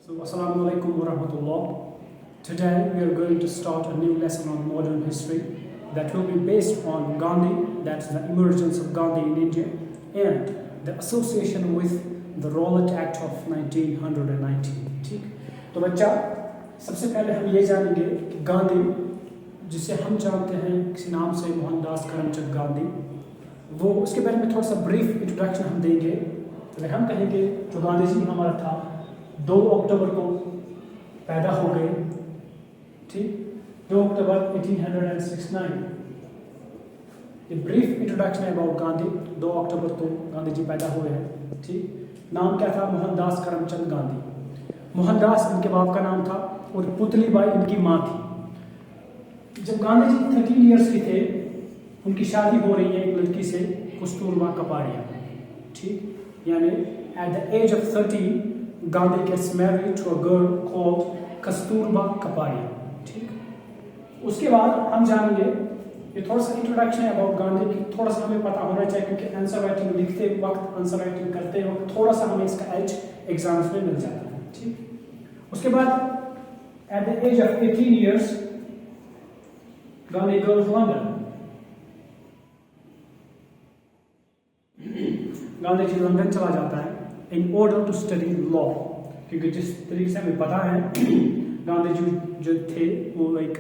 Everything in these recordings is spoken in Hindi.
So, Assalamu alaikum wa rahmatullah. Today we are going to start a new lesson on modern history that will be based on Gandhi, that's the emergence of Gandhi in India, and the association with the Rowlatt Act of 1919. ठीक, तो बच्चा सबसे पहले हम ये जानेंगे कि गांधी, जिसे हम जानते हैं किसी नाम से मोहनदास करमचंद गांधी, वो उसके बारे में थोड़ा सा ब्रीफ इंट्रोडक्शन हम देंगे। तो हम कहेंगे जो गांधी जी हमारा था 2 अक्टूबर को पैदा हो गए, ठीक, 2 अक्टूबर 1869। ये ब्रीफ इंट्रोडक्शन है अबाउट गांधी। 2 अक्टूबर को गांधी जी पैदा हुए हैं, ठीक। नाम क्या था? मोहनदास करमचंद गांधी। मोहनदास इनके बाप का नाम था और पुतलीबाई इनकी माँ थी। जब गांधी जी 13 इयर्स के थे, उनकी शादी हो रही है एक लड़की से, कस्तूरबा कपाड़िया, ठीक। यानी at the age of 13 Gandhi gets married to a girl called Kasturba Kapadia, ठीक। उसके बाद हम जानेंगे, ये थोड़ा सा इंट्रोडक्शन है अबाउट गांधी की, थोड़ा सा हमें पता होना चाहिए क्योंकि आंसर राइटिंग लिखते वक्त, आंसर राइटिंग करते वक्त थोड़ा सा हमें इसका एज एग्जाम्स में मिल जाता है, ठीक। उसके बाद at the age of 18 years Gandhi goes London. Gandhi ji London चला जाता है in order to study law, क्योंकि जिस तरीके से हमें पता है गांधी जी जो थे वो एक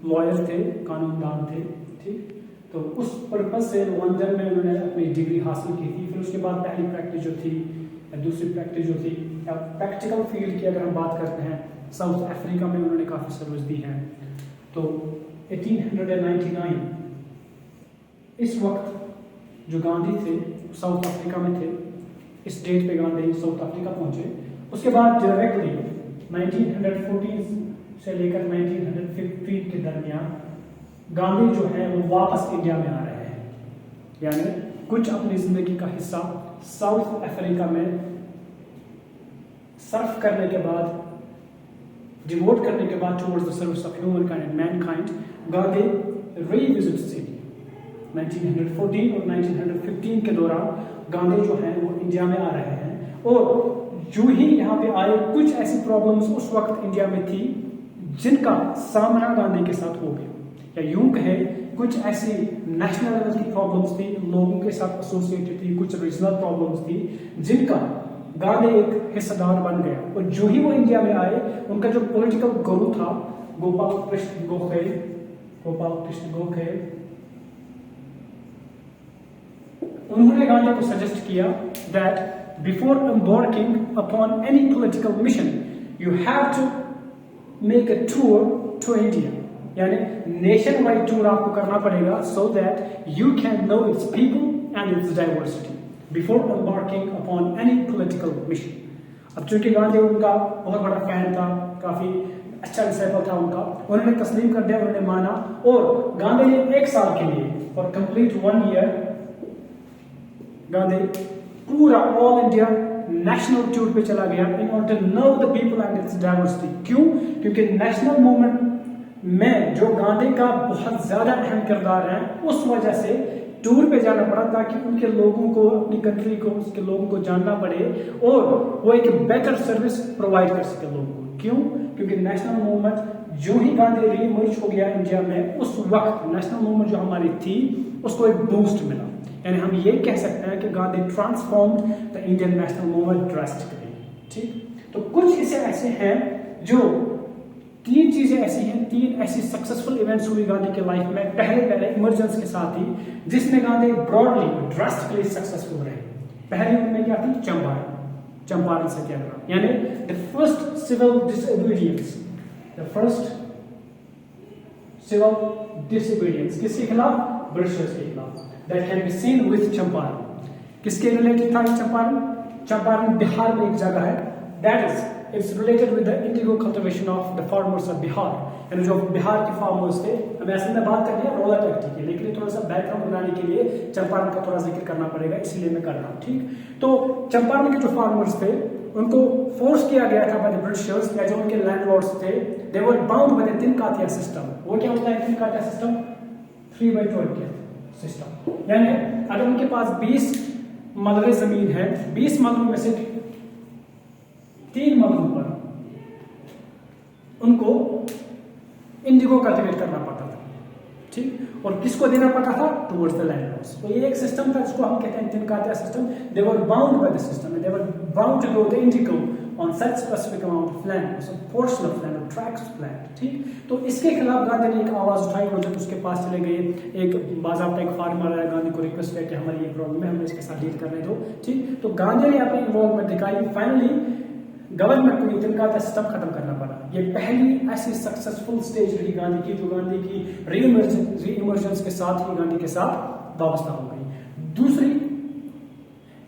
लॉयर थे, कानूनदान थे, ठीक। तो उस पर्पज से लंदन में उन्होंने अपनी डिग्री हासिल की थी। फिर उसके बाद पहली प्रैक्टिस जो थी या दूसरी प्रैक्टिस जो थी, या प्रैक्टिकल फील्ड की अगर हम बात करते हैं, साउथ अफ्रीका में उन्होंने काफ़ी सर्विस दी है। तो 1899 इस वक्त जो गांधी थे साउथ अफ्रीका में थे, इस डेट पे गांधी साउथ अफ्रीका पहुंचे। उसके बाद डायरेक्टली 1914 से लेकर 1915 के दरमियान गांधी जो है वो वापस इंडिया में आ रहे हैं, यानी कुछ अपनी जिंदगी का हिस्सा साउथ अफ्रीका में सर्व करने के बाद, डिवोट करने के बाद towards the service of human kind and mankind, Gandhi revisits India. 1914 और 1915 के दौरान गांधी जो है वो इंडिया में आ रहे हैं, और जो ही यहाँ पे आए कुछ ऐसी प्रॉब्लम्स उस वक्त इंडिया में थी जिनका सामना गांधी के साथ हो गया, या यूं कहे कुछ ऐसी नेशनल लेवल की प्रॉब्लम्स थी, लोगों के साथ एसोसिएटेड थी, कुछ रीजनल प्रॉब्लम्स थी जिनका गांधी एक हिस्सेदार बन गया। और जो ही वो इंडिया में आए, उनका जो पॉलिटिकल गुरु था गोपाल कृष्ण गोखले, उन्होंने गांधी को सजेस्ट किया that before embarking upon any political mission you have to make a tour to India, यानी नेशन वाइड टूर आपको करना पड़ेगा so that you can know its people and its diversity before embarking upon any political mission। अब चूंकि गांधी उनका बहुत बड़ा फैन था, काफी अच्छा डिसाइपल था उनका, उन्होंने तस्लीम कर दिया, उन्होंने माना, और गांधी ने 1 साल के लिए फॉर कंप्लीट 1 ईयर गांधी पूरा ऑल इंडिया नेशनल टूर पे चला गया in order to know the people and its diversity. क्यों? क्योंकि नेशनल मूवमेंट में जो गांधी का बहुत ज्यादा अहम किरदार है, उस वजह से टूर पे जाना पड़ा ताकि उनके लोगों को, अपनी कंट्री को, उसके लोगों को जानना पड़े और वो एक बेटर सर्विस प्रोवाइड कर सके लोगों को। क्यों? क्योंकि नेशनल मूवमेंट जो ही गांधी रीइमर्ज हो गया इंडिया में, उस वक्त नेशनल मूवमेंट जो हमारी थी उसको एक बूस्ट मिला, यानी हम ये कह सकते हैं कि Gandhi transformed the Indian national movement drastically, ठीक। तो कुछ ऐसे ऐसे हैं जो 3 चीजें ऐसी हैं, 3 ऐसी सक्सेसफुल इवेंट्स हुई गांधी के लाइफ में पहले इमरजेंस के साथ ही, जिसमें गांधी ब्रॉडली ड्रास्टिकली सक्सेसफुल रहे। पहली उनमें क्या थी? चंपारण सत्याग्रह, यानी द फर्स्ट सिविल डिसोबीडियंस, किसके खिलाफ? ब्रिटिशर्स के खिलाफ। That can be seen with Champaran. किसके रिलेटेड था चंपारण? चंपारण बिहार में एक जगह है, that is it's related with the indigo cultivation of the farmers of Bihar, यानी जो बिहार के फार्मर्स थे। हमें असल में बात करनी है रॉलेट एक्ट की, लेकिन थोड़ा सा बैकग्राउंड बनाने के लिए चंपारण का थोड़ा जिक्र करना पड़ेगा, इसीलिए मैं कर रहा हूँ, ठीक। तो चंपारण के जो फार्मर्स थे उनको फोर्स किया गया था बाय द ब्रिटिशर्स, या जो उनके लैंडलॉर्ड्स थे, they were bound by the tinkathia system. वो क्या होता है तिनकातिया सिस्टम? 3/12 सिस्टम, यानी अगर उनके पास 20 मलबे जमीन है, 20 मलबों में से 3 मलबों पर उनको इंडिगो कल्टिवेट करना पड़ता था, ठीक, और किसको देना पड़ता था? Towards the landlords. तो ये एक सिस्टम था जिसको हम कहते हैं tinkathia system. They were bound by the system, they were bound to go the indigo on such specific amount of land, so portion of land, tracts of land, ठीक। तो इसके खिलाफ गांधी ने एक आवाज उठाई और जब उसके पास चले गए, एक बाज़ाब्ता एक फार्मर आया, गांधी को रिक्वेस्ट किया कि हमारी ये प्रॉब्लम है, हमें इसके साथ डील करने दो, ठीक। तो गांधी ने अपनी इन्वॉल्वमेंट दिखाई, फाइनली गवर्नमेंट को ये तिनका सिस्टम खत्म करना पड़ा। ये पहली ऐसी सक्सेसफुल स्टेज रही गांधी की, जो गांधी की री इमर्जेंस के साथ ही गांधी के साथ वाबस्ता हो गई। दूसरी,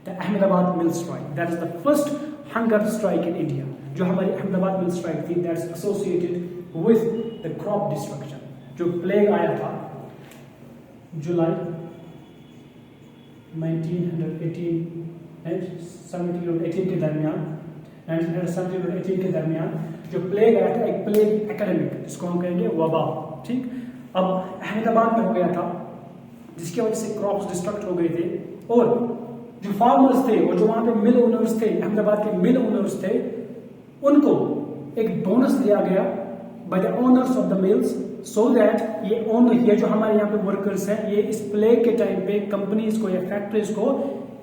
the Ahmedabad mill strike, that is the first hunger strike in India. जो हमारी अहमदाबाद मिल स्ट्राइक थी, that's associated with the crop destruction. जो प्लेग आया था जुलाई 1918 के दरमियान, 1917 और 18 के दरमियान जो प्लेग आया था, एक प्लेग एकेडमिक, जिसको हम कहेंगे वबा, ठीक। अब अहमदाबाद में हो गया था, जिसकी वजह से क्रॉप्स डिस्ट्रक्ट हो गए थे, और जो फार्मर्स थे और जो वहां पे मिल ओनर्स थे, अहमदाबाद के मिल ओनर्स थे, उनको एक बोनस दिया गया by the owners of the mills, so that ये जो हमारे यहाँ पे वर्कर्स हैं, ये इस प्लेग के टाइम पे कंपनीज को या फैक्ट्रीज को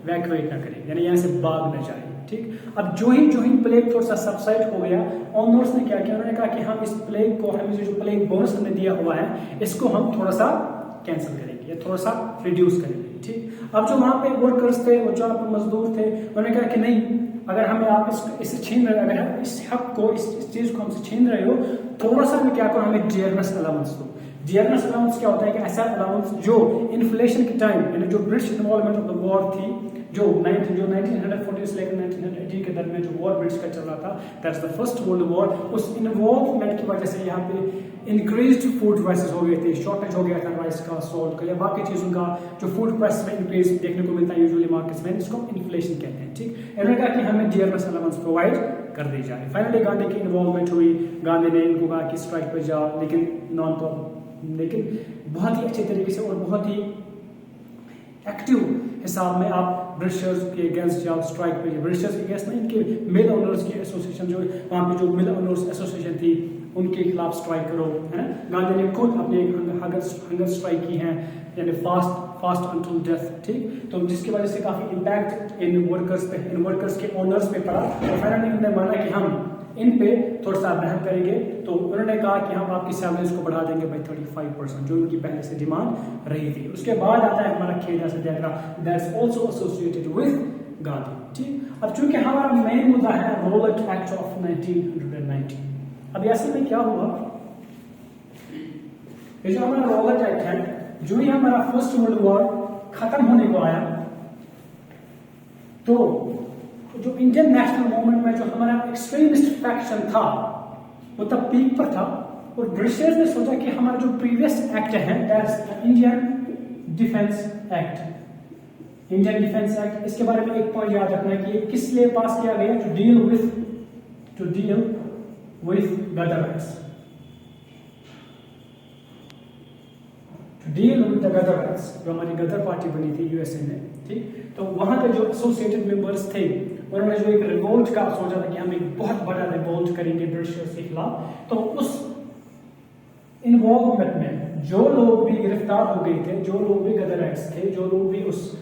वैक्यूएट ना करें, यानी यहाँ से भाग न जाए, ठीक। अब जो ही प्लेग थोड़ा सा सबसाइड हो गया, ओनर्स ने क्या किया, उन्होंने कहा कि हम इस प्लेग को, हमें जो प्लेग बोनस हमने दिया हुआ है, इसको हम थोड़ा सा कैंसिल करेंगे या थोड़ा सा रिड्यूस करेंगे, ठीक। अब जो वहां पे वर्कर्स थे और जो वहां पे मजदूर थे, उन्होंने कहा कि नहीं, अगर हमें आप इससे छीन रहे, अगर आप इस हक को, इस चीज को हमसे छीन रहे हो, थोड़ा सा भी क्या करो, हमें डियरनेस अलाउंस दो। डियरनेस अलाउंस क्या होता है कि ऐसा अलाउंस जो इन्फ्लेशन के टाइम, यानी जो British involvement of the war थी, जो 1940 से लेकर 1980 के दरमियान जो वॉर ब्रिटिश का चल रहा था, that's the first World war, उस इन्वॉल्वमेंट की वजह से यहाँ पे इंक्रीज्ड फूड प्राइसेस हो गए थे, शॉर्टेज हो गया था राइस का, सॉल्ट का या बाकी चीजों का, जो फूड प्राइस में इंक्रीज देखने को मिलता है यूजुअली मार्केट्स में, इसको इन्फ्लेशन कहते हैं, ठीक। इन्होंने कहा कि हमें डियरनेस अलाउंस प्रोवाइड कर दी जाए। फाइनली गांधी की इन्वॉल्वमेंट हुई, गांधी ने इनको कहा कि स्ट्राइक पे जाओ, लेकिन बहुत ही अच्छे तरीके से और बहुत ही एक्टिव हिसाब में आप ब्रिटिशर्स के अगेंस्ट जाओ, स्ट्राइक पे। ब्रिटिशर्स के अगेंस्ट नहीं, इनके मिल ओनर्स की एसोसिएशन, जो वहां पे जो मिल ओनर्स एसोसिएशन थी, उनके खिलाफ स्ट्राइक करो, है ना। गांधी ने खुद अपने हंगर स्ट्राइक की है, यानी फास्ट अंटिल डेथ, ठीक। तो जिसकी वजह से काफी इम्पैक्ट इन वर्कर्स के ओनर्स पे पड़ा, और फाइनली उन्होंने माना कि हम इन पे थोड़ा सा रहम करेंगे। तो उन्होंने कहा कि हम आपकी सैलरीज को बढ़ा देंगे बाई 35%, जो उनकी पहले से डिमांड रही थी। उसके बाद आता है हमारा Kheda satyagraha, that's also associated with Gandhi, ठीक। अब चूंकि हमारा मेन मुद्दा है रॉलेट एक्ट ऑफ 1990। अब ऐसे में क्या हुआ, ये जो हमारा रॉलेट एक्ट है, जो ही हमारा फर्स्ट वर्ल्ड वॉर खत्म होने को आया, तो जो इंडियन नेशनल मूवमेंट में जो हमारा एक्सट्रीमिस्ट फैक्शन था, वो तब पीक पर था, और ब्रिटिशर्स ने सोचा कि हमारा जो प्रीवियस एक्ट है, that's Indian defence act. Indian defence act, इसके बारे में एक पॉइंट याद रखना है कि किस लिए पास किया गया, to deal with Ghadar acts, deal with the Ghadar acts, जो हमारी गदर पार्टी बनी थी यूएसए में, ठीक। तो वहां के जो एसोसिएटेड मेंबर्स थे, उन्होंने जो एक रिवोल्ट का सोचा था कि हम एक बहुत बड़ा रिवोल्ट करेंगे ब्रिटिशर्स के खिलाफ। तो उस इन्वॉल्वमेंट में जो लोग भी गिरफ्तार हो गए थे, जो लोग भी गदर एक्ट्स थे, जो लोग भी उस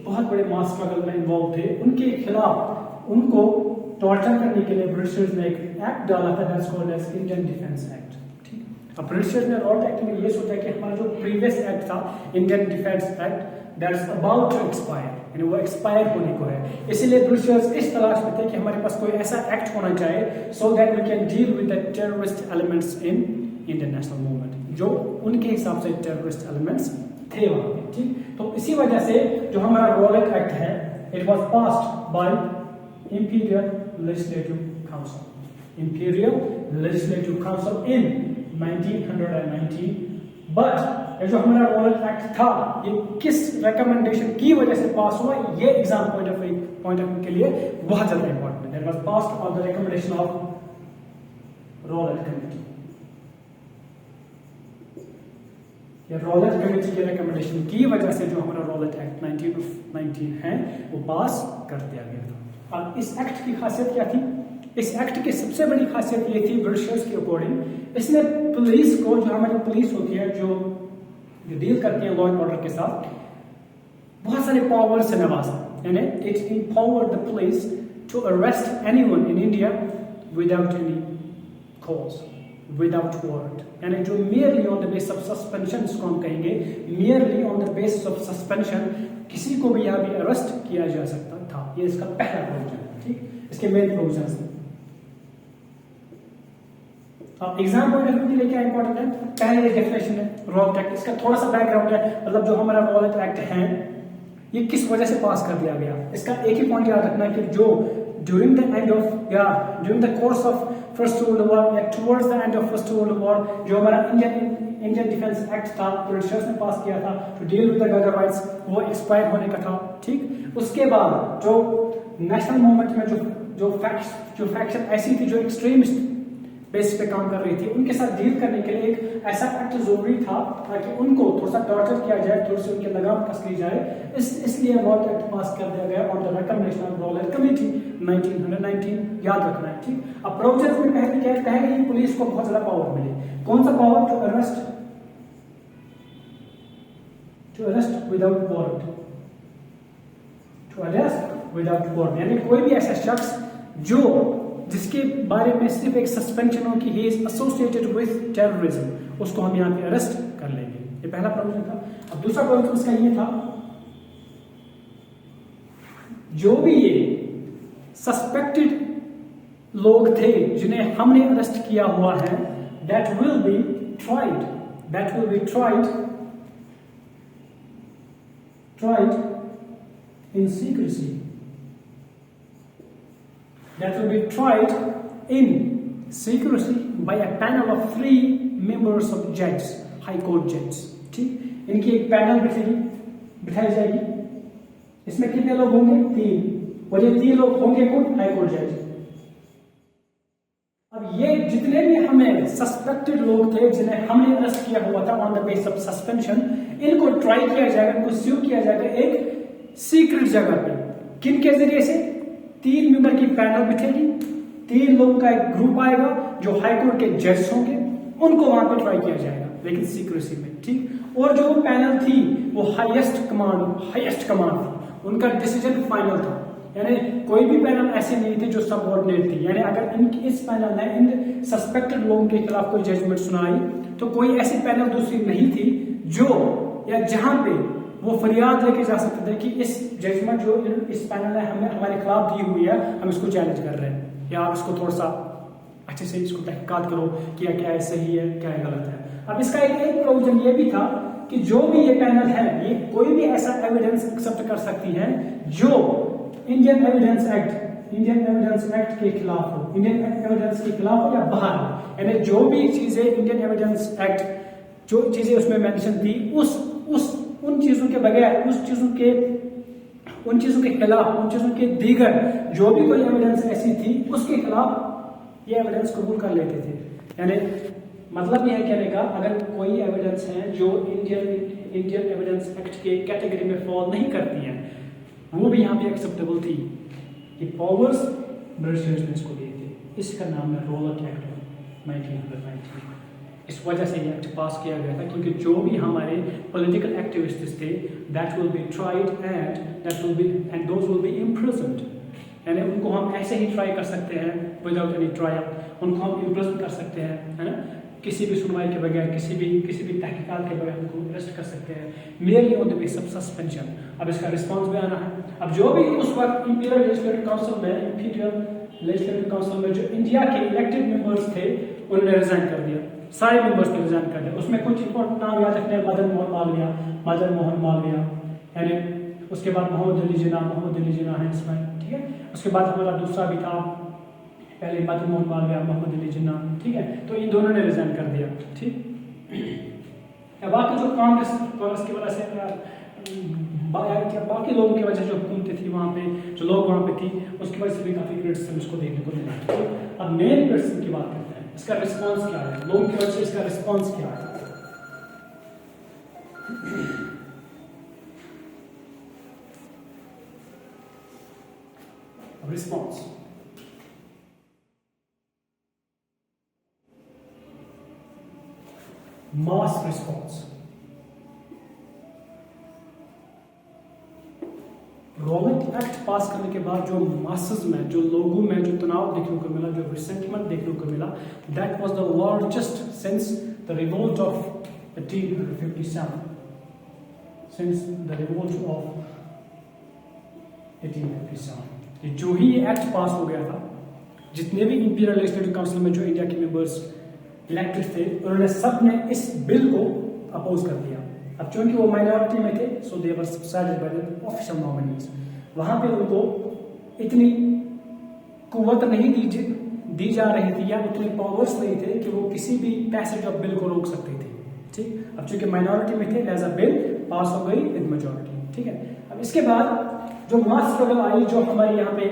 बहुत बड़े मास स्ट्रगल में इन्वॉल्व थे, उनके खिलाफ उनको टॉर्चर करने के लिए ब्रिटिशर्स ने एक एक्ट डाला था, that's called as Indian defence act, ठीक। अब ब्रिटिशर्स ने रॉलेट एक्ट में ये सोचा कि हमारा जो प्रीवियस एक्ट था, Indian defence act, that's about to expire, यानी वो एक्सपायर होने को है। इसीलिए ब्रिटिशर्स इस तलाश में थे कि हमारे पास कोई ऐसा एक्ट होना चाहिए, so that we can deal with the terrorist elements in Indian national movement, जो उनके हिसाब से टेररिस्ट एलिमेंट्स थे वहां पे, ठीक। तो इसी वजह से जो हमारा रॉलेट एक्ट है, it was passed by imperial legislative council in 1919। But ये जो हमारा रॉलेट एक्ट था, ये किस रिकमेंडेशन की वजह से पास हुआ, ये एग्जाम पॉइंट ऑफ व्यू के लिए बहुत ज्यादा इंपॉर्टेंट है। That was passed on the recommendation of Rowlatt committee. ये रॉलेट कमेटी के रिकमेंडेशन की वजह से जो हमारा रॉलेट एक्ट 1919 है, वो पास कर दिया गया था। अब इस एक्ट की खासियत क्या थी, इस एक्ट की सबसे बड़ी खासियत ये थी ब्रिटिशर्स के अकॉर्डिंग, इसने पुलिस को, जो हमारी पुलिस होती है जो डील करती है लॉ एंड ऑर्डर के साथ, बहुत सारे पावर से नवाजा। यानी it empowered the police to arrest anyone in India without any cause, without warrant. यानी जो merely on the basis of suspension, इसको हम कहेंगे merely on the basis of suspension, किसी को भी यहाँ भी अरेस्ट किया जा सकता था। ये इसका पहला प्रोविजन है, ठीक। इसके मेन प्रोविजन है। अब एग्जाम पॉइंट ऑफ व्यू के लिए क्या इंपॉर्टेंट है, पहले डेफिनेशन है रॉलेट एक्ट। इसका थोड़ा सा बैकग्राउंड है, मतलब जो हमारा रॉलेट एक्ट है ये किस वजह से पास कर दिया गया। इसका एक ही पॉइंट याद रखना है कि जो ड्यूरिंग द एंड ऑफ या during the course of First World War या towards the end of First World War, जो हमारा इंडियन डिफेंस एक्ट था ब्रिटिशर्स ने पास किया था to deal with the Ghadar riots, वो एक्सपायर होने का था, ठीक। उसके बाद जो नेशनल मूवमेंट में जो फैक्शन ऐसी थी जो एक्सट्रीमिस्ट बेस पे काम कर रही थी, उनके साथ डील करने के लिए एक ऐसा एक्ट जरूरी था ताकि उनको थोड़ा सा टॉर्चर किया जाए, थोड़ी सी उनके लगाम कस ली जाए। इसलिए रॉलेट एक्ट पास कर दिया गया on the recommendation of Rowlatt committee 1919, याद रखना है, ठीक। अब प्रोविजन में पहले क्या है, पहले ही पुलिस को बहुत ज्यादा पावर मिली। कौन सा power, to arrest without warrant, to arrest without warrant. यानी कोई भी ऐसा शख्स जो जिसके बारे में सिर्फ एक सस्पेंशन हो कि he is associated with terrorism, उसको हम यहाँ पे अरेस्ट कर लेंगे। ये पहला प्रोविजन था। अब दूसरा प्रोविजन इसका ये था, जो भी ये सस्पेक्टेड लोग थे जिन्हें हमने अरेस्ट किया हुआ है, that will be tried in secrecy, that will be tried in secrecy by a panel of 3 members of judges, high court judges, ठीक। इनकी एक पैनल बिठाई जाएगी, इसमें कितने लोग होंगे, 3, और ये 3 लोग होंगे कौन, हाई कोर्ट जज। अब ये जितने भी हमें सस्पेक्टेड लोग थे जिन्हें हमने अरेस्ट किया हुआ था on the base of suspension, इनको ट्राई किया जाएगा, इनको स्यू किया जाएगा एक सीक्रेट जगह पे। किन के जरिए से, 3 मेंबर की पैनल बिठेगी, 3 लोगों का एक ग्रुप आएगा जो हाई कोर्ट के जज होंगे, उनको वहां पे ट्राई किया जाएगा लेकिन सीक्रेसी में, ठीक। और जो पैनल थी वो हाईएस्ट कमांड थी, उनका डिसीजन फाइनल था। यानी कोई भी पैनल ऐसे नहीं थी जो सबऑर्डिनेट थी। यानी अगर इस पैनल ने इन सस्पेक्टेड लोगों के खिलाफ कोई जजमेंट सुनाई तो कोई ऐसी पैनल दूसरी नहीं थी जो या जहां पे वो फरियाद लेके जा सकते थे कि इस जजमेंट जो इस पैनल ने हमें हमारे खिलाफ दी हुई है, हम इसको चैलेंज कर रहे हैं, या आप इसको थोड़ा सा अच्छे से इसको तहकीकात करो कि क्या है सही है, क्या है गलत है। अब इसका एक प्रोविजन ये भी था कि जो भी ये पैनल है, ये कोई भी ऐसा एविडेंस एक्सेप्ट कर सकती है जो इंडियन एविडेंस एक्ट के खिलाफ हो, इंडियन एविडेंस के खिलाफ हो या बाहर हो। यानी जो भी चीजें इंडियन एविडेंस एक्ट, जो चीजें उसमें मेंशन थी, उन चीजों के बगैर, उन चीजों के खिलाफ, उन चीजों के दीगर जो भी कोई एविडेंस ऐसी थी, उसके खिलाफ ये एविडेंस कबूल कर लेते थे। यानी मतलब यह है कहने का, अगर कोई एविडेंस है जो इंडियन एविडेंस एक्ट के कैटेगरी में फॉल नहीं करती है, वो भी यहाँ पे एक्सेप्टेबल थी। कि पावर्स ब्रिटिशर्स ने इसको दिए थे। इसका नाम है रॉलेट एक्ट ऑफ 1919। इस वजह से ये एक्ट पास किया गया था क्योंकि जो भी हमारे पॉलिटिकल एक्टिविस्ट्स थे, that will be tried and those will be imprisoned. यानी उनको हम ऐसे ही ट्राई कर सकते हैं विदाउट एनी ट्रायल, उनको हम इम्प्रिजन कर सकते हैं, है ना, किसी भी सुनवाई के बगैर, किसी भी तहकीकात के बगैर उनको अरेस्ट कर सकते हैं, merely on the basis of suspension. अब इसका रिस्पॉन्स भी आना है। अब जो भी उस वक्त इंपीरियल लेजिस्लेटिव काउंसिल में जो इंडिया के इलेक्टेड मेंबर्स थे, उन्होंने रिजाइन कर दिया, सारे मेंबर्स ने रिजाइन कर दिया। उसमें कुछ इंपॉर्टेंट नाम याद रखते हैं, मदन मोहन मालवीय, यानी उसके बाद मोहम्मद अली जिन्ना है इसमें, ठीक है। उसके बाद हमारा दूसरा भी था, पहले मदन मोहन मालवीय, मोहम्मद अली जिन्ना, ठीक है। तो इन दोनों ने रिजाइन कर दिया, ठीक। बाकी जो कांग्रेस की वजह से, बाकी लोगों की वजह से जो हुकूमतें थी वहाँ पे, जो लोग वहाँ पे थी, उसकी वजह से भी काफी क्रिटिसिज्म इसको देखने को मिला। अब मेन क्रिटिसिज्म की बात करते हैं, इसका रिस्पॉन्स क्या है, लोगों की वजह से इसका रिस्पॉन्स क्या है। रिस्पॉन्स मास रिस्पॉन्स। रॉलेट एक्ट पास करने के बाद जो मासेस में, जो लोगों में जो तनाव देखने को मिला, जो रिसेंटमेंट देखने को मिला, that was the largest since the revolt of 1857, since the revolt of 1857। जो ही ये एक्ट पास हो गया था, जितने भी इंपीरियल लेजिस्लेटिव काउंसिल में जो इंडिया के मेंबर्स इलेक्टेड थे, उन्होंने सब ने इस बिल को अपोज कर दिया। अब चूंकि वो माइनॉरिटी में थे, सो दे वर सब्साइडेड बाय द ऑफिशियल नॉमिनीज। वहां पे उनको इतनी कुव्वत नहीं दी जा रही थी, या उतने पावर्स नहीं थे कि वो किसी भी पैसेज ऑफ बिल को रोक सकते थे। ठीक, अब चूंकि माइनॉरिटी में थे, लिहाजा बिल पास हो गई विद मेजॉरिटी। ठीक है, अब इसके बाद जो मास स्ट्रगल आई, जो हमारे यहाँ पे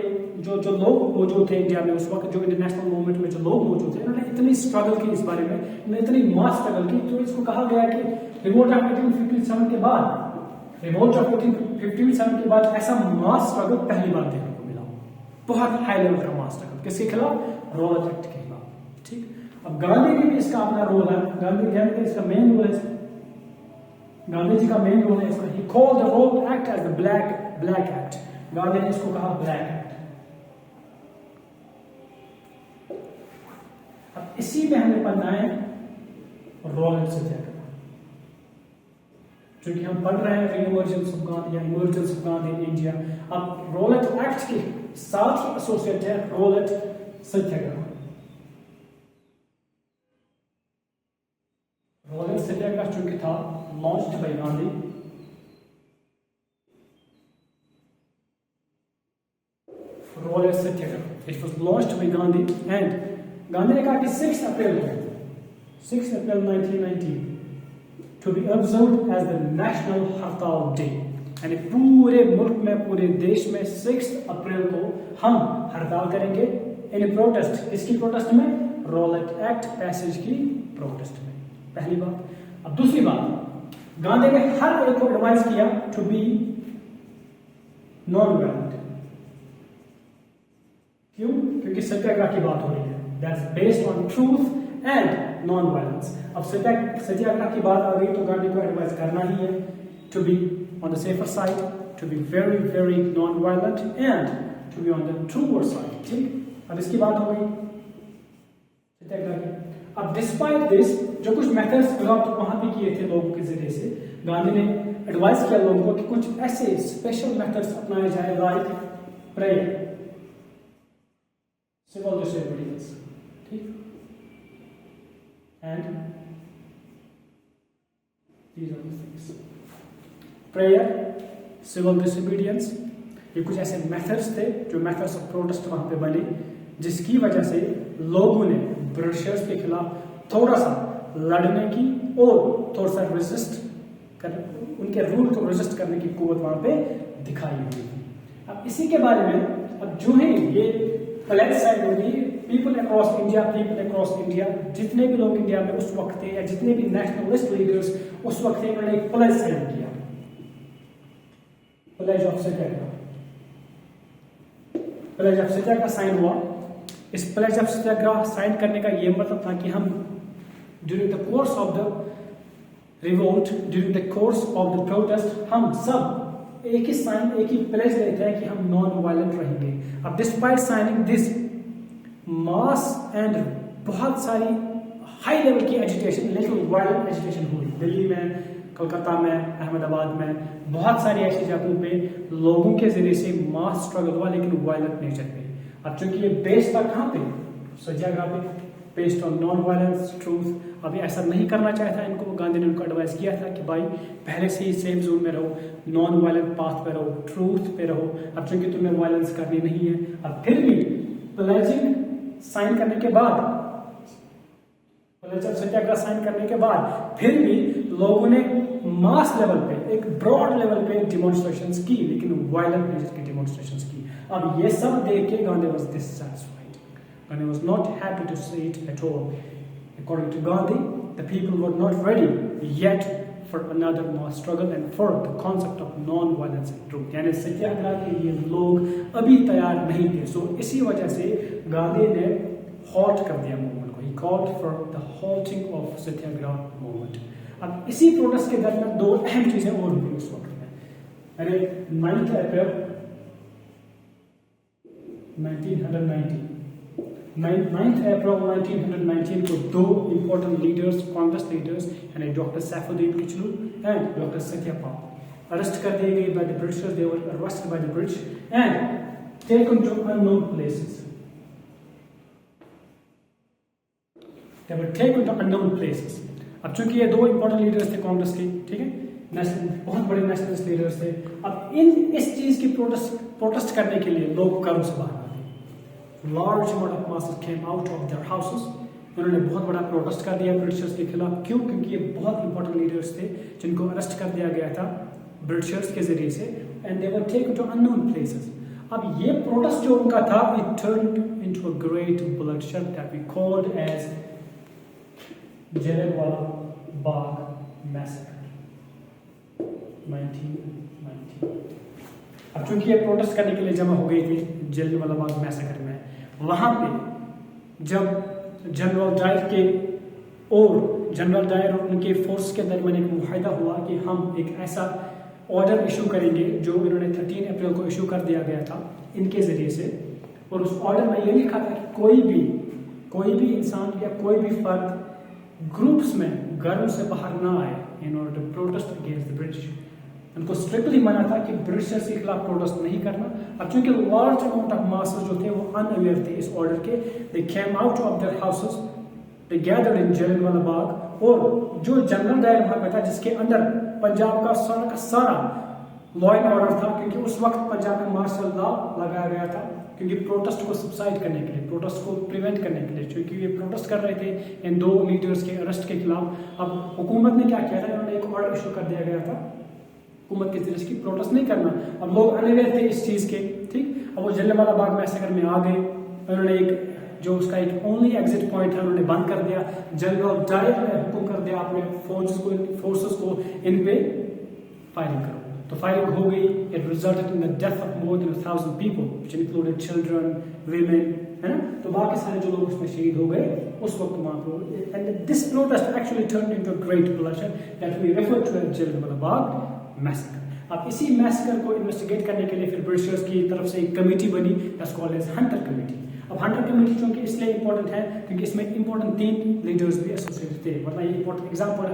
जो लोग मौजूद थे इंडिया में उस वक्त, जो इंटरनेशनल मूवमेंट में जो लोग मौजूद थे, उन्होंने इतनी स्ट्रगल की इस बारे में, उन्होंने इतनी मास स्ट्रगल की, तो इसको कहा गया कि रिवोल्ट ऑफ 1857 के बाद, रिवोल्ट ऑफ 1857 के बाद ऐसा मास स्ट्रगल पहली बार देखने को मिला, बहुत हाई लेवल का मास स्ट्रगल। किसके खिलाफ? रॉलेट एक्ट के खिलाफ। ठीक, अब गांधी ने भी इसका अपना रोल है, गांधी इसका मेन रोल है, गांधी जी का मेन रोल है इसका। He called the Rowlatt act as the black act. Gandhi ने इसको कहा ब्लैक एक्ट। अब इसी में हमें पढ़ना है रॉलेट सत्याग्रह, क्योंकि हम पढ़ रहे हैं इमर्जेंस ऑफ गांधी या emergence of Gandhi in India. अब रॉलेट एक्ट के साथ ही एसोसिएट है रॉलेट सत्याग्रह। रॉलेट सत्याग्रह चूंकि था launched by Gandhi, Rowlatt Satyagraha, it was launched by Gandhi, and Gandhi ने कहा कि 6 April 1919 to be observed as the national hartal day, यानी पूरे मुल्क में, पूरे देश में 6 अप्रैल को हम हड़ताल करेंगे इन प्रोटेस्ट। किसकी प्रोटेस्ट में? रॉलेट एक्ट पैसेज की प्रोटेस्ट में। पहली बात। अब दूसरी बात, गांधी ने हर एक को एडवाइस किया टू बी नॉन वायलेंट। क्यों? क्योंकि सत्याग्रह की बात हो रही है, that's based on truth and non violence. अब सत्याग्रह की बात आ गई तो गांधी को एडवाइस करना ही है to be on the safer side, to be very very non violent and to be on the truer side. ठीक, अब इसकी बात हो गई सत्याग्रह की। अब डिस्पाइट दिस, जो कुछ मेथड्स डेवलप वहां पे किए थे लोगों के जरिए से, गांधी ने एडवाइस किया लोगों को कि कुछ ऐसे स्पेशल मेथड्स अपनाए जाए, लाइक प्रेयर, सिविल डिसोबीडियंस, ठीक, and these are the things, prayer, civil disobedience, ये कुछ ऐसे मेथड्स थे जो मेथड्स ऑफ प्रोटेस्ट वहां पे बने, जिसकी वजह से लोगों ने ब्रिटिशर्स के खिलाफ थोड़ा सा लड़ने की और थोड़ा सा रेजिस्ट कर, उनके रूल को रेजिस्ट करने की कुव्वत वहां पे दिखाई हुई थी। अब इसी के बारे में, अब जो है ये प्लेज साइन होगी, पीपल अक्रॉस इंडिया, जितने भी लोग इंडिया में उस वक्त थे, या जितने भी नेशनलिस्ट लीडर्स उस वक्त थे, उन्होंने एक प्लेज साइन किया, pledge of Satyagraha. Pledge of Satyagraha sign हुआ। इस प्लेज ऑफ सत्याग्रह साइन करने का यह मतलब था कि हम during the course of the revolt, during the course of the protest, हम सब एक ही साइन, एक ही प्लेज लेते हैं कि हम नॉन वायलेंट रहेंगे। अब despite signing this mass and बहुत सारी हाई लेवल की एजिटेशन, लेकिन वायलेंट एजिटेशन हुई दिल्ली में, कलकत्ता में, अहमदाबाद में, बहुत सारी ऐसी जगहों पे लोगों के जरिए से मास स्ट्रगल हुआ, लेकिन वायलेंट नेचर पे। अब चूंकि ये बेस्ड था कहाँ पे? सत्याग्रह पे, based on non violence, truth. अभी ऐसा नहीं करना चाहता इनको, गांधी ने उनको एडवाइस किया था कि भाई पहले से ही सेफ जोन में रहो, नॉन वायलेंट पाथ पे रहो, ट्रूथ पे रहो। अब चूंकि तुम्हें वायलेंस करनी नहीं है, अब फिर भी प्लेजिंग साइन करने के बाद, सत्याग्रह साइन करने के बाद फिर भी लोगों ने मास लेवल पे, एक ब्रॉड लेवल पे डिमॉन्स्ट्रेशंस की, लेकिन वायलेंट नेचर की डिमॉन्स्ट्रेशंस की। अब ये सब देख के Gandhi was dissatisfied, Gandhi was not happy to see it at all. According to Gandhi, the people were not ready yet for another mass struggle and for the concept of non-violence and truth. यानी सत्याग्रह के लिए लोग अभी तैयार नहीं थे। सो इसी वजह से गांधी ने हॉल्ट कर दिया मूवमेंट को, He called for the halting of Satyagraha movement. अब इसी प्रोटेस्ट के दरमियान दो अहम चीजें और हुई उस वक्त में। अरे 9 अप्रैल 1919 को दो इंपॉर्टेंट लीडर्स, कांग्रेस लीडर्स यानी doctor Saifuddin Kitchlew and doctor Satyapal arrest कर दिए गए by the Britishers. They were arrested by the British and taken to unknown places. They were taken to unknown places. अब चूंकि ये दो इंपॉर्टेंट लीडर्स थे कांग्रेस के, ठीक है, बहुत बड़े नेशनलिस्ट लीडर्स थे। अब इस चीज की प्रोटेस्ट करने के लिए लोग घरों से बाहर आ गए। Large amount of masses came out of their houses. उन्होंने बहुत बड़ा प्रोटेस्ट कर दिया ब्रिटिशर्स के खिलाफ। क्यों? क्योंकि ये बहुत इंपॉर्टेंट लीडर्स थे जिनको अरेस्ट कर दिया गया था ब्रिटिशर्स के जरिए से, and they were taken to unknown places. अब ये प्रोटेस्ट जो उनका था, it turned into a great bloodshed that we called as Jallianwala Bagh massacre 1919। अब चूंकि ये प्रोटेस्ट करने के लिए जमा हो गई थी जलियांवाला बाग मैसेकर में, वहां पे जब जनरल डायर और उनके फोर्स के दरमियान एक मुआहदा हुआ कि हम एक ऐसा ऑर्डर इशू करेंगे जो इन्होंने 13 अप्रैल को इशू कर दिया गया था इनके जरिए से। और उस ऑर्डर में ये लिखा था कि कोई भी इंसान या कोई भी फर्द ग्रुप्स में घरों से बाहर ना आए in order to protest against the British. उनको स्ट्रिक्टली मना था कि ब्रिटिशर्स के खिलाफ प्रोटेस्ट नहीं करना। अब चूंकि लार्ज अमाउंट ऑफ मासेस जो थे वो अनअवेयर थे इस ऑर्डर के, they came out of their houses, they gathered in Jallianwala Bagh. और जो जनरल डायर वहां पे था जिसके अंदर पंजाब का सारा लॉ एंड ऑर्डर था, क्योंकि उस वक्त पंजाब में मार्शल लॉ लगाया गया था क्योंकि प्रोटेस्ट को सबसाइड करने के लिए, प्रोटेस्ट को प्रिवेंट करने के लिए, क्योंकि ये प्रोटेस्ट कर रहे थे इन दो लीडर्स के अरेस्ट के खिलाफ। अब हुकूमत ने क्या किया था, इन्होंने एक ऑर्डर इशू कर दिया गया था हुकूमत के जरिए की प्रोटेस्ट नहीं करना। अब लोग अनअवेयर थे इस चीज के, ठीक। अब वो जलियांवाला बाग मैसेकर में आ गए, उन्होंने एक जो उसका एक ओनली एग्जिट पॉइंट था उन्होंने बंद कर दिया। जनरल डायर ने हुक्म कर दिया अपने फोर्सेस को इन पे फायरिंग करो। तो फायरिंग हो गई। It resulted in the death of more than 1000 people which included children, women, है ना। तो बाकी सारे जो लोग उसमें शहीद हो गए उस वक्त वहां पर। And this protest actually turned into a great bloodshed that we refer to as Jallianwala Bagh massacre. अब इसी मैसेकर को इन्वेस्टिगेट करने के लिए फिर ब्रिटिशर्स की तरफ से एक कमेटी बनी that's called as Hunter committee. अब हंटर कमेटी चूंकि इसलिए इंपॉर्टेंट है क्योंकि इसमें इंपॉर्टेंट 3 लीडर्स भी एसोसिएटेड थे, वरना ये इंपॉर्टेंट एग्जांपल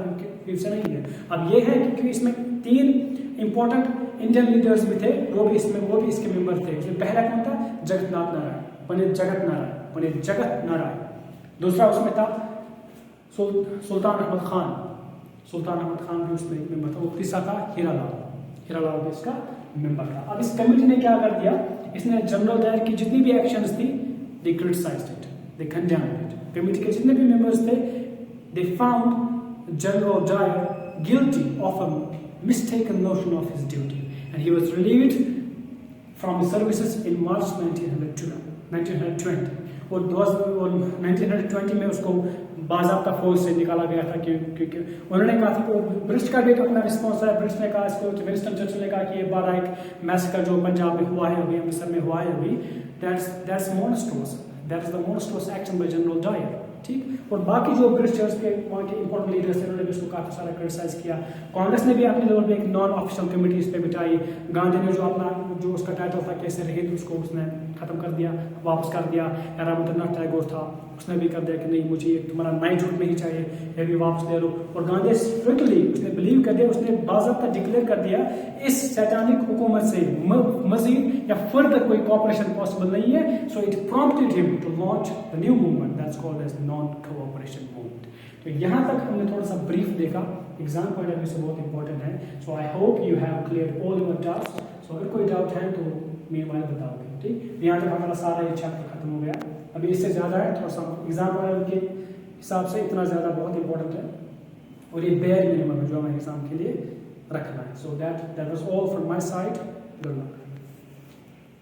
से नहीं है। अब ये है क्योंकि इसमें 3 इंपॉर्टेंट इंडियन लीडर्स भी थे, वो भी इसके मेंबर थे। इसमें पहला कौन था? पंडित जगत नारायण। दूसरा उसमें था सुल्तान अहमद खान भी उसमें एक मेंबर था। वो तीसरा था हीरालाल भी इसका मेंबर था। अब इस कमेटी ने क्या कर दिया, इसने जनरल डायर की जितनी भी एक्शंस थी they criticized it, they condemned it. Committee के जितने भी मेंबर्स थे, they found General Dyer guilty of a mistaken notion of his duty, and he was relieved from his services in March 1920. और 1920 में उसको बाज़ाब्ता फौज से निकाला गया था क्योंकि उन्होंने कहा था कि ब्रिटिश का भी एक अपना रिस्पॉन्स है। ब्रिटिश ने कहा इसको, विंस्टन चर्चिल ने कहा कि ये बड़ा एक मैसेकर जो पंजाब में हुआ है अभी, अमृतसर में हुआ है अभी, that's monstrous, that is the monstrous action by General Dyer, ठीक। और बाकी जो ब्रिटिशर्स के वहाँ के इंपॉर्टेंट लीडर्स थे उन्होंने भी इसको काफी सारा क्रिटिसाइज किया। कांग्रेस ने भी अपने लेवल पे एक नॉन ऑफिशियल कमेटी इस पे बिठाई। गांधी ने जो उसका टाइटल था कैसे रहित, उसको उसने खत्म कर दिया, वापस कर दिया। रवींद्रनाथ टैगोर था, उसने भी कर दिया कि नहीं, मुझे तुम्हारा नाइटहुड नहीं चाहिए, ये भी वापस ले लो। और गांधी स्ट्रिक्टली उसने बिलीव कर दिया, उसने बाज़ाब्ता डिक्लेयर कर दिया इस सैटानिक हुकूमत से मजीद या फर्दर कोई कोऑपरेशन पॉसिबल नहीं है। So it prompted him to launch the new movement that's called as non cooperation movement. तो यहाँ तक हमने थोड़ा सा ब्रीफ देखा, एग्जाम पॉइंट ऑफ व्यू से बहुत इंपॉर्टेंट है। So I hope you have clear all your doubts. So अगर कोई डाउट है तो मेरे बताओगे, ठीक। यहाँ तक हमारा सारा ये चैप्टर खत्म हो गया। अभी इससे ज़्यादा है थोड़ा सा एग्जाम पॉइंट के हिसाब से, इतना ज़्यादा बहुत इंपॉर्टेंट है और ये बेयर मिनिमम है जो हमें एग्जाम के लिए रखना है। So that was all from my side. Good luck.